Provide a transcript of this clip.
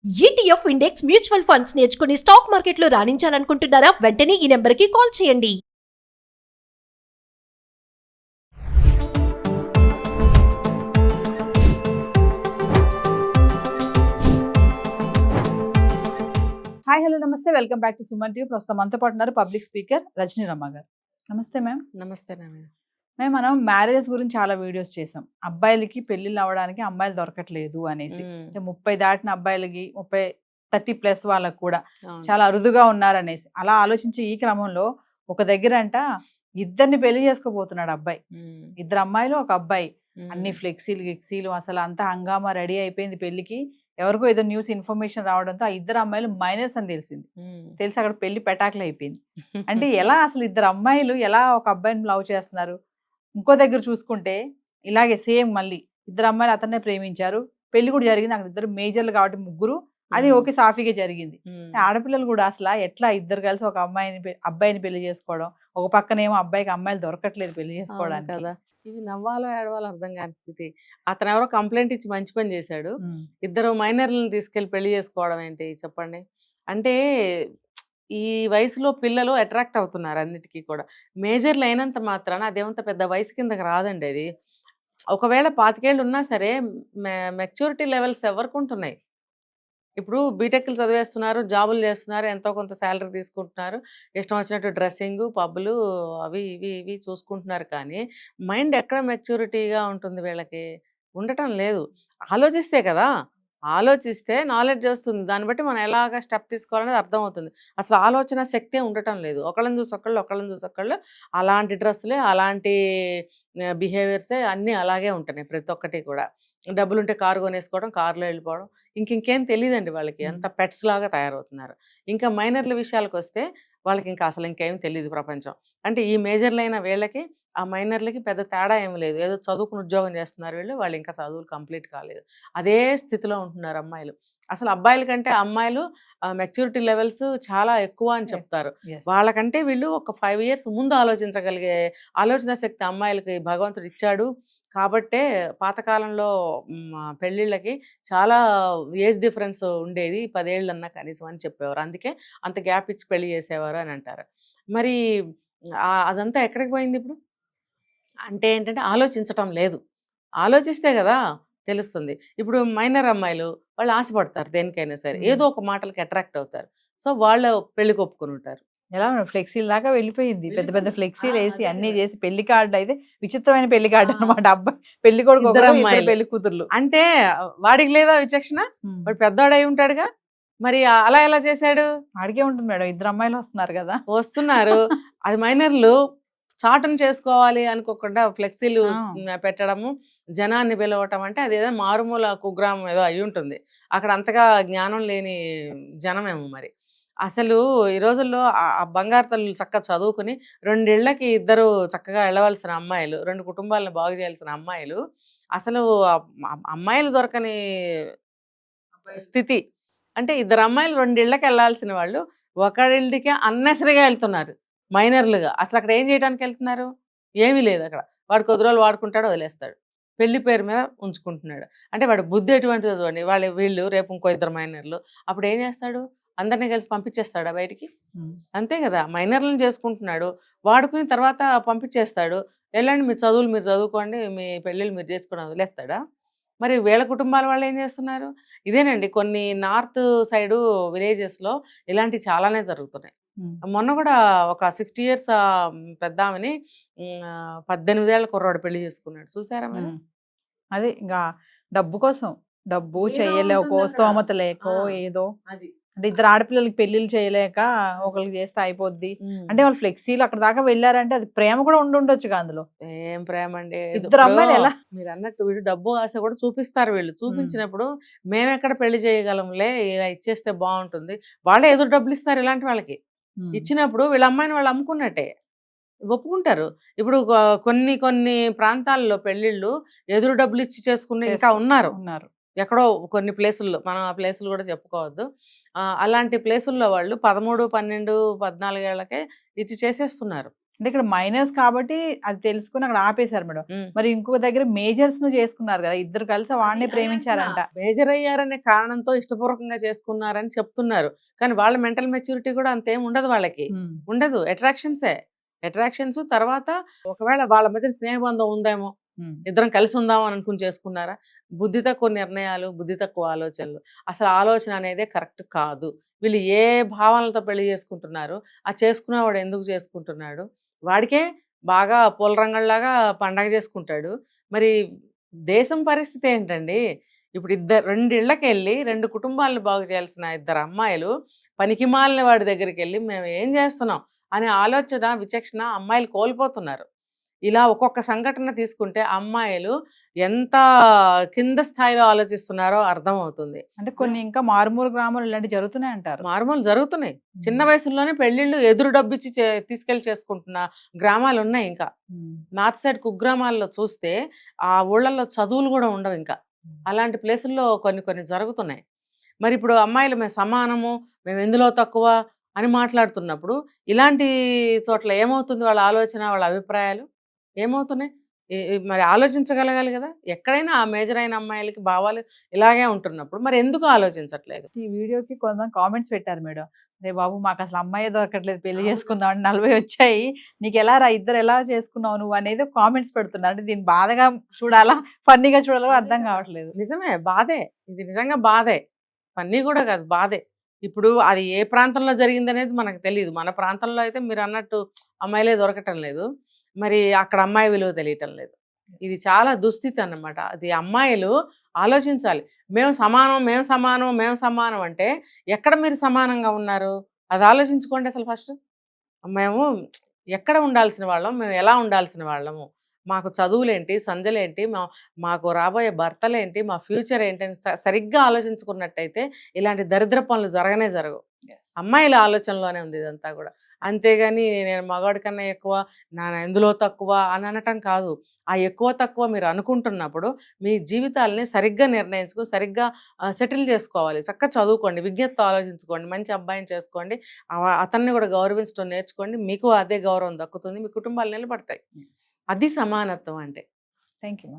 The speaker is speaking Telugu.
ఈటీఎఫ్ ఇండెక్స్ మ్యూచువల్ ఫండ్స్ నేర్చుకుని స్టాక్ మార్కెట్లో రాణించాలనుకుంటున్నారా? వెంటనే ఈ నెంబర్కి కాల్ చేయండి. హాయ్ హలో నమస్తే, welcome back to Suman TV. ప్రస్తుతం మనతో పాటు ఉన్నారు పబ్లిక్ స్పీకర్ రజనీ రమ్మ గారు. నమస్తే మ్యామ్. నమస్తే మనం మ్యారేజెస్ గురించి చాలా వీడియోస్ చేసాం. అబ్బాయిలకి పెళ్లిళ్ళు అవ్వడానికి అమ్మాయిలు దొరకట్లేదు అనేసి, అంటే 30 దాటిన అబ్బాయిలకి 30-30+ వాళ్ళకి కూడా చాలా అరుదుగా ఉన్నారనేసి అలా ఆలోచించి ఈ క్రమంలో ఒక దగ్గర అంట ఇద్దరిని పెళ్లి చేసుకోబోతున్నాడు అబ్బాయి. 2 అమ్మాయిలు 1 అబ్బాయి. అన్ని ఫ్లెక్సీలు గిక్సీలు అసలు అంతా హంగామా రెడీ అయిపోయింది పెళ్లికి. ఎవరికో ఏదో న్యూస్ ఇన్ఫర్మేషన్ రావడంతో ఆ 2 అమ్మాయిలు మైనర్స్ అని తెలిసింది. తెలిసి అక్కడ పెళ్లి పెటాకులు అయిపోయింది. అంటే ఎలా అసలు 2 అమ్మాయిలు ఎలా ఒక అబ్బాయిని లవ్ చేస్తున్నారు? ఇంకో దగ్గర చూసుకుంటే ఇలాగే సేమ్ మళ్ళీ 2 అమ్మాయిలు అతన్నే ప్రేమించారు, పెళ్లి కూడా జరిగింది. అక్కడ 2 మేజర్లు కాబట్టి 3, అది ఓకే సాఫీగా జరిగింది. ఆడపిల్లలు కూడా అసలు ఎట్లా 2 కలిసి ఒక అబ్బాయిని పెళ్లి చేసుకోవడం, ఒక పక్కనేమో అబ్బాయికి అమ్మాయిలు దొరకట్లేదు పెళ్లి చేసుకోవడానికి కదా. ఇది నవ్వాలో ఏడవాలో అర్థం కాని స్థితి. అతను ఎవరో కంప్లైంట్ ఇచ్చి మంచి పని చేశాడు. 2 మైనర్లను తీసుకెళ్లి పెళ్లి చేసుకోవడం ఏంటి చెప్పండి? అంటే ఈ వయసులో పిల్లలు అట్రాక్ట్ అవుతున్నారు అన్నిటికీ కూడా. మేజర్లు అయినంత మాత్రాన అదేమంత పెద్ద వయసు కిందకి రాదండి అది. ఒకవేళ 25 ఏళ్ళు ఉన్నా సరే మెచ్యూరిటీ లెవెల్స్ ఎవరికి ఉంటున్నాయి? ఇప్పుడు బీటెక్లు చదివేస్తున్నారు, జాబులు చేస్తున్నారు, ఎంతో కొంత శాలరీ తీసుకుంటున్నారు, ఇష్టం వచ్చినట్టు డ్రెస్సింగ్, పబ్బులు అవి ఇవి ఇవి చూసుకుంటున్నారు. కానీ మైండ్ ఎక్కడ మెచ్యూరిటీగా ఉంటుంది వీళ్ళకి? ఉండటం లేదు. ఆలోచిస్తే కదా, ఆలోచిస్తే నాలెడ్జ్ వస్తుంది. దాన్ని బట్టి మనం ఎలాగ స్టెప్ తీసుకోవాలనేది అర్థమవుతుంది. అసలు ఆలోచన శక్తే ఉండటం లేదు. ఒకళ్ళని చూసి ఒకళ్ళు అలాంటి డ్రెస్సులే, అలాంటి బిహేవియర్సే అన్నీ అలాగే ఉంటున్నాయి ప్రతి ఒక్కటి కూడా. డబ్బులుంటే కారు కొనేసుకోవడం, కారులో వెళ్ళిపోవడం, ఇంకేం తెలియదండి వాళ్ళకి. అంత పెట్స్ లాగా తయారవుతున్నారు. ఇంకా మైనర్ల విషయాలకు వస్తే వాళ్ళకి ఇంకా అసలు ఇంకేం తెలియదు ప్రపంచం. అంటే ఈ మేజర్లైన వీళ్ళకి ఆ మైనర్లకి పెద్ద తేడా ఏమి లేదు. ఏదో చదువుకుని ఉద్యోగం చేస్తున్నారు వీళ్ళు, వాళ్ళు ఇంకా చదువులు కంప్లీట్ కాలేదు. అదే స్థితిలో ఉంటున్నారు అమ్మాయిలు. అసలు అబ్బాయిల కంటే అమ్మాయిలు మెచ్యూరిటీ లెవెల్స్ చాలా ఎక్కువ అని చెప్తారు. వాళ్ళకంటే వీళ్ళు ఒక 5 years ముందు ఆలోచించగలిగే ఆలోచన శక్తి అమ్మాయిలకి భగవంతుడు ఇచ్చాడు. కాబట్టే పాతకాలంలో పెళ్ళిళ్ళకి చాలా ఏజ్ డిఫరెన్స్ ఉండేది, 10 ఏళ్ళన్నా కనీసం అని చెప్పేవారు. అందుకే అంత గ్యాప్ ఇచ్చి పెళ్లి చేసేవారు అని అంటారు. మరి అదంతా ఎక్కడికి పోయింది ఇప్పుడు? అంటే ఏంటంటే ఆలోచించటం లేదు. ఆలోచిస్తే కదా తెలుస్తుంది. ఇప్పుడు మైనర్ అమ్మాయిలు వాళ్ళు ఆశపడతారు దేనికైనా సరే, ఏదో ఒక మాటలకి అట్రాక్ట్ అవుతారు. సో వాళ్ళు పెళ్లికి ఒప్పుకొని ఉంటారు. ఎలా ఫ్లెక్సీల దాకా వెళ్ళిపోయింది. పెద్ద పెద్ద ఫ్లెక్సీలు వేసి అన్ని చేసి పెళ్లి కార్డు అయితే విచిత్రమైన పెళ్లి కార్డు అనమాట. అబ్బాయి పెళ్లి కొడుకు, పెళ్లి కూతుర్లు. అంటే వాడికి లేదా విచక్షణ? వాడు పెద్దవాడు అయి ఉంటాడుగా, మరి అలా ఎలా చేశాడు? అడిగే ఉంటుంది మేడం. 2 అమ్మాయిలు వస్తున్నారు కదా, వస్తున్నారు. అది మైనర్లు చాటును చేసుకోవాలి అనుకోకుండా ఫ్లెక్సీలు పెట్టడము, జనాన్ని పిలవటం, అంటే అదేదో మారుమూల కుగ్రామం ఏదో అయి ఉంటుంది. అక్కడ అంతగా జ్ఞానం లేని జనమేమో మరి. అసలు ఈ రోజుల్లో ఆ బంగారు తల్లులు చక్కగా చదువుకుని 2 ఇళ్లకి 2 చక్కగా వెళ్ళవలసిన అమ్మాయిలు, 2 కుటుంబాలను బాగు చేయాల్సిన అమ్మాయిలు, అసలు అమ్మాయిలు దొరకని స్థితి. అంటే 2 అమ్మాయిలు 2 ఇళ్లకి వెళ్ళాల్సిన వాళ్ళు ఒకరింటికే అన్నెసరిగా వెళ్తున్నారు మైనర్లుగా. అసలు అక్కడ ఏం చేయడానికి వెళ్తున్నారు? ఏమీ లేదు అక్కడ. వాడు కొద్ది రోజులు వాడుకుంటాడు, వదిలేస్తాడు. పెళ్లి పేరు మీద ఉంచుకుంటున్నాడు. అంటే వాడు బుద్ధి ఎటువంటిదో చూడండి. వీళ్ళు రేపు ఇంకో 2 మైనర్లు, అప్పుడు ఏం చేస్తాడు? అందరినీ కలిసి పంపించేస్తాడా బయటికి? అంతే కదా. మైనర్లను చేసుకుంటున్నాడు, వాడుకుని తర్వాత పంపించేస్తాడు. వెళ్ళండి మీ చదువులు మీరు చదువుకోండి, మీ పెళ్ళిళ్ళు మీరు చేసుకుని వదిలేస్తాడా? మరి వీళ్ళ కుటుంబాల వాళ్ళు ఏం చేస్తున్నారు? ఇదేనండి, కొన్ని నార్త్ సైడు విలేజెస్లో ఇలాంటివి చాలానే జరుగుతున్నాయి. మొన్న కూడా ఒక 60 years పెద్ద ఆమెని 18 ఏళ్ల కుర్రాడు పెళ్లి చేసుకున్నాడు. చూసారా మరి? అదే ఇంకా డబ్బు కోసం, డబ్బు చేయలేకో, స్తోమత లేకో ఏదో. అంటే 2 ఆడపిల్లలకి పెళ్లిళ్ళు చేయలేక ఒకరికి చేస్తే అయిపోద్ది అంటే వాళ్ళు ఫ్లెక్సీలు అక్కడ దాకా వెళ్ళారంటే అది ప్రేమ కూడా ఉండొచ్చు. అందులో ఏం ప్రేమ అండి? 2 అమ్మాయిలు ఎలా? మీరు అన్నట్టు వీళ్ళు డబ్బు ఆశ కూడా చూపిస్తారు. వీళ్ళు చూపించినప్పుడు మేమెక్కడ పెళ్లి చేయగలంలే, ఇలా ఇచ్చేస్తే బాగుంటుంది, వాళ్ళే ఎదురు డబ్బులు ఇస్తారు ఇలాంటి వాళ్ళకి. ఇచ్చినప్పుడు వీళ్ళ అమ్మాయిని వాళ్ళు అమ్ముకున్నట్టే, ఒప్పుకుంటారు. ఇప్పుడు కొన్ని ప్రాంతాల్లో పెళ్లిళ్ళు ఎదురు డబ్బులు ఇచ్చి చేసుకునే ఇంకా ఉన్నారు. ఎక్కడో కొన్ని ప్లేసుల్లో, మనం ఆ ప్లేసులు కూడా చెప్పుకోవద్దు, అలాంటి ప్లేసుల్లో వాళ్ళు 13, 12, 14 ఏళ్లకే ఇచ్చి చేసేస్తున్నారు. అంటే ఇక్కడ మైనర్స్ కాబట్టి అది తెలుసుకుని అక్కడ ఆపేశారు మేడం. ఉమ్. మరి ఇంకొక దగ్గర మేజర్స్ ను చేసుకున్నారు కదా, ఇద్దరు కలిసి వాడిని ప్రేమించారంట. మేజర్ అయ్యారనే కారణంతో ఇష్టపూర్వకంగా చేసుకున్నారని చెప్తున్నారు, కానీ వాళ్ళ మెంటల్ మెచ్యూరిటీ కూడా అంతేం ఉండదు వాళ్ళకి. ఉండదు, అట్రాక్షన్స్. తర్వాత ఒకవేళ వాళ్ళ మధ్య స్నేహబంధం ఉందేమో, ఇద్దరం కలిసి ఉందాం అని అనుకుని చేసుకున్నారా? బుద్ధి తక్కువ నిర్ణయాలు, బుద్ధి తక్కువ ఆలోచనలు. అసలు ఆలోచన అనేదే కరెక్ట్ కాదు. వీళ్ళు ఏ భావనలతో పెళ్లి చేసుకుంటున్నారు, ఆ చేసుకునేవాడు ఎందుకు చేసుకుంటున్నాడు? వాడికే బాగా పూలరంగల్లాగా పండగ చేసుకుంటాడు. మరి దేశం పరిస్థితి ఏంటండి? ఇప్పుడు రెండిళ్ళకి వెళ్ళి 2 కుటుంబాలను బాగు చేయాల్సిన ఇద్దరు అమ్మాయిలు పనికిమాలిన వాడి దగ్గరికి వెళ్ళి మేము ఏం చేస్తున్నాం అనే ఆలోచన, విచక్షణ అమ్మాయిలు కోల్పోతున్నారు. ఇలా ఒక్కొక్క సంఘటన తీసుకుంటే అమ్మాయిలు ఎంత కింద స్థాయిలో ఆలోచిస్తున్నారో అర్థమవుతుంది. అంటే కొన్ని ఇంకా మారుమూల గ్రామాలు ఇలాంటి జరుగుతున్నాయి అంటారు. మారుమూలు జరుగుతున్నాయి. చిన్న వయసులోనే పెళ్లిళ్ళు ఎదురు డబ్బిచ్చి తీసుకెళ్లి చేసుకుంటున్న గ్రామాలు ఉన్నాయి. ఇంకా నార్త్ సైడ్ కుగ్రామాల్లో చూస్తే ఆ ఊళ్ళల్లో చదువులు కూడా ఉండవు. ఇంకా అలాంటి ప్లేసుల్లో కొన్ని జరుగుతున్నాయి. మరి ఇప్పుడు అమ్మాయిలు మేము సమానము, మేము ఎందులో తక్కువ అని మాట్లాడుతున్నప్పుడు ఇలాంటి చోట్ల ఏమవుతుంది? వాళ్ళ ఆలోచన, వాళ్ళ అభిప్రాయాలు ఏమవుతున్నాయి? మరి ఆలోచించగలగాలి కదా. ఎక్కడైనా ఆ మేజర్ అయిన అమ్మాయిలకి భావాలు ఇలాగే ఉంటున్నప్పుడు మరి ఎందుకు ఆలోచించట్లేదు? ఈ వీడియోకి కొంతమంది కామెంట్స్ పెట్టారు మేడం, రే బాబు మాకు అసలు అమ్మాయి దొరకట్లేదు, పెళ్లి చేసుకుందాం అంటే 40 వచ్చాయి, నీకు ఎలా రా, ఇద్దరు ఎలా చేసుకున్నావు నువ్వు అనేది కామెంట్స్ పెడుతున్నారు. అంటే దీన్ని బాధగా చూడాలా, ఫన్నీగా చూడాలో అర్థం కావట్లేదు. నిజమే, బాధే. ఇది నిజంగా బాధే, ఫన్నీ కూడా కాదు, బాధే. ఇప్పుడు అది ఏ ప్రాంతంలో జరిగింది అనేది మనకు తెలియదు. మన ప్రాంతంలో అయితే మీరు అన్నట్టు అమ్మాయిలే దొరకటం లేదు, మరి అక్కడ అమ్మాయి విలువ తెలియటం లేదు. ఇది చాలా దుస్థితి అన్నమాట. అది అమ్మాయిలు ఆలోచించాలి. మేము సమానం అంటే ఎక్కడ మీరు సమానంగా ఉన్నారు? అది ఆలోచించుకోండి అసలు ఫస్ట్. మేము ఎక్కడ ఉండాల్సిన వాళ్ళం, మేము ఎలా ఉండాల్సిన వాళ్ళము, మాకు చదువులేంటి, సంధ్యలేంటి, మాకు రాబోయే భర్తలేంటి, మా ఫ్యూచర్ ఏంటి అని సరిగ్గా ఆలోచించుకున్నట్టయితే ఇలాంటి దరిద్ర పనులు జరగవు. అమ్మాయిల ఆలోచనలోనే ఉంది ఇదంతా కూడా. అంతేగాని నేను మగవాడి కన్నా ఎక్కువ, నా ఎందులో తక్కువ అని అనటం కాదు. ఆ ఎక్కువ తక్కువ మీరు అనుకుంటున్నప్పుడు మీ జీవితాలని సరిగ్గా సరిగ్గా సెటిల్ చేసుకోవాలి. చక్కగా చదువుకోండి, విజ్ఞతతో ఆలోచించుకోండి, మంచి అబ్బాయిని చేసుకోండి, అతన్ని కూడా గౌరవించడం నేర్చుకోండి. మీకు అదే గౌరవం దక్కుతుంది, మీ కుటుంబాలు నిలబడతాయి. అది సమానత్వం అంటే. Thank you.